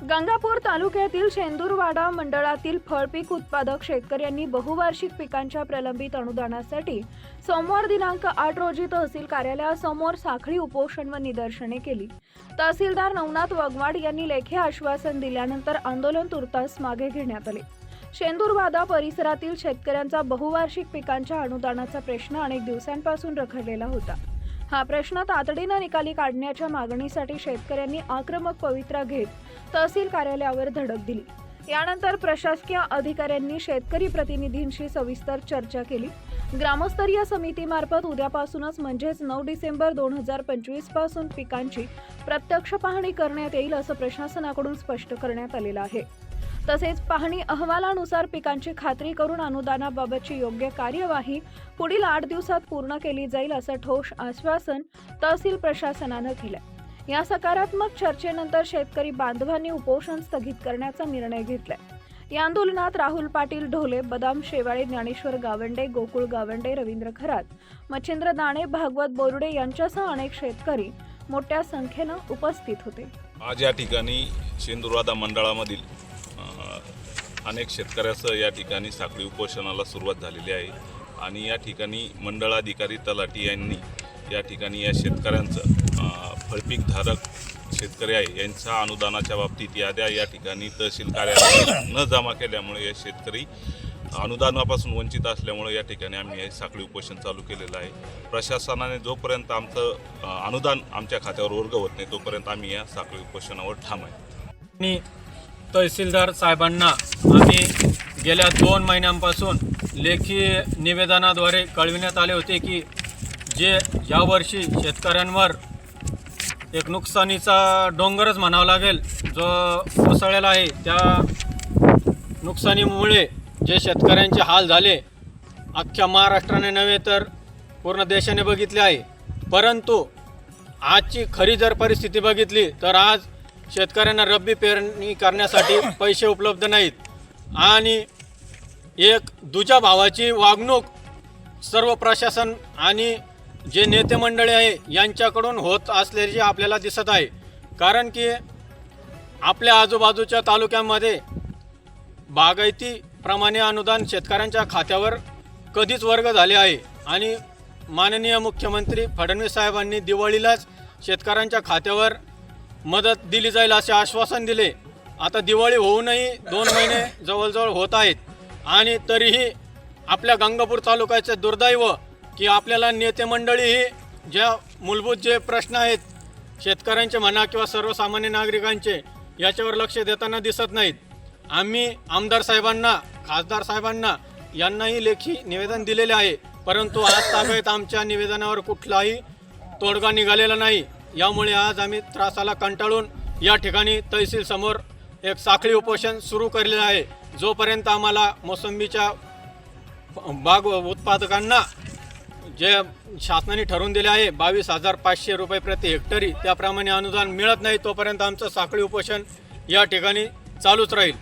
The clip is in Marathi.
गंगापूर तालुक्यातील शेंदूरवाडा मंडळातील फळपीक उत्पादक शेतकऱ्यांनी बहुवार्षिक पिकांच्या प्रलंबित अनुदानासाठी सोमवार दिनांक 8 रोजी तहसील कार्यालयासमोर साखळी उपोषण व निदर्शने केली। तहसीलदार नवनाथ वगवाड यांनी लेखी आश्वासन दिल्यानंतर आंदोलन तुर्तास मागे घेण्यात आले। शेंदूरवाडा परिसरातील शेतकऱ्यांचा बहुवार्षिक पिकांच्या अनुदानाचा प्रश्न अनेक दिवसांपासून रखडलेला होता। हा प्रश्न तातडीने निकाली काढण्याच्या मागणीसाठी शेतकऱ्यांनी आक्रमक पवित्रा घेत तहसील कार्यालयावर धडक दिली। यानंतर प्रशासकीय अधिकाऱ्यांनी शेतकरी प्रतिनिधींशी सविस्तर चर्चा केली। ग्रामस्तरीय समितीमार्फत उद्यापासूनच म्हणजेच 9 डिसेंबर 2025 पासून पिकांची प्रत्यक्ष पाहणी करण्यात येईल असं प्रशासनाकडून स्पष्ट करण्यात आलेलं आहे। तसेच पाहणी अहवालानुसार पिकांची खात्री करून अनुदानाबाबतची योग्य कार्यवाही पुढील 8 दिवसात पूर्ण केली जाईल असं ठोस आश्वासन तहसील प्रशासनानं दिलंय। या सकारात्मक चर्चेनंतर शेतकरी बांधवांनी उपोषण स्थगित करण्याचा निर्णय घेतलाय। या आंदोलनात राहुल पाटील ढोले, बदाम शेवाळे, ज्ञानेश्वर गावंडे, गोकुळ गावंडे, रवींद्र खरात, मच्छिंद्र दाणे, भागवत बोरुडे यांच्यासह अनेक शेतकरी मोठ्या संख्येनं उपस्थित होते। आज या ठिकाणी शेंदूरवाडा मंडळामधील अनेक शेतकऱ्यासह या ठिकाणी साखळी उपोषणाला सुरुवात झालेली आहे आणि या ठिकाणी मंडळाधिकारी तलाठी यांनी या ठिकाणी या शेतकऱ्यांचं फळपीकधारक शेतकरी आहे यांच्या अनुदानाच्या बाबतीत याद्या या ठिकाणी तहसील कार्यालयात न जमा केल्यामुळे या शेतकरी अनुदानापासून वंचित असल्यामुळे या ठिकाणी आम्ही हे साखळी उपोषण चालू केलेलं आहे। प्रशासनाने जोपर्यंत आमचं अनुदान आमच्या खात्यावर वर्ग होत नाही तोपर्यंत आम्ही या साखळी उपोषणावर ठाम आहे। तहसीलदार साहेबांना आम्ही गेल्या 2 महिन्यांपासून लेखी निवेदनाद्वारे कळविण्यात आले होते की जे यावर्षी शेतकऱ्यांवर एक नुकसानीचा डोंगरच म्हणावा लागेल जो कोसळलेला आहे, त्या नुकसानीमुळे जे शेतकऱ्यांचे हाल झाले अख्ख्या महाराष्ट्राने नव्हे तर पूर्ण देशाने बघितले आहे। परंतु आजची खरी जर परिस्थिती बघितली तर आज शेतकऱ्यांना रब्बी पेरणी करण्यासाठी पैसे उपलब्ध नाहीत आणि एक दुजा भावाची वागणूक सर्व प्रशासन आणि जे नेते मंडळी आहे यांच्याकडून होत असल्याचे आपल्याला दिसत आहे। कारण की आपल्या आजूबाजूच्या तालुक्यांमध्ये बागायतीप्रमाणे अनुदान शेतकऱ्यांच्या खात्यावर कधीच वर्ग झाले आहे आणि माननीय मुख्यमंत्री फडणवीस साहेबांनी दिवाळीलाच शेतकऱ्यांच्या खात्यावर मदत दिली जाईल असे आश्वासन दिले। आता दिवाळी होऊनही 2 महिने जवळजवळ होत आहेत आणि तरीही आपल्या गंगापूर तालुक्याचे दुर्दैव की आपल्याला नेते मंडळीही ज्या मूलभूत जे प्रश्न आहेत शेतकऱ्यांचे म्हणा किंवा सर्वसामान्य नागरिकांचे याच्यावर लक्ष देताना दिसत नाहीत। आम्ही आमदार साहेबांना, खासदार साहेबांना यांनाही लेखी निवेदन दिलेले आहे, परंतु आज तागायत आमच्या निवेदनावर कुठलाही तोडगा निघालेला नाही। यामुळे आज आम्ही त्रासाला कंटाळून या ठिकाणी तहसील समोर एक साखळी उपोषण सुरू केलेलं आहे। जोपर्यंत आम्हाला मोसंबीच्या बाग उत्पादकांना जे शासनाने ठरवून दिले आहे 22,500 रुपये प्रति हेक्टरी त्याप्रमाणे अनुदान मिळत नाही तोपर्यंत आमचं साखळी उपोषण या ठिकाणी चालूच राहील।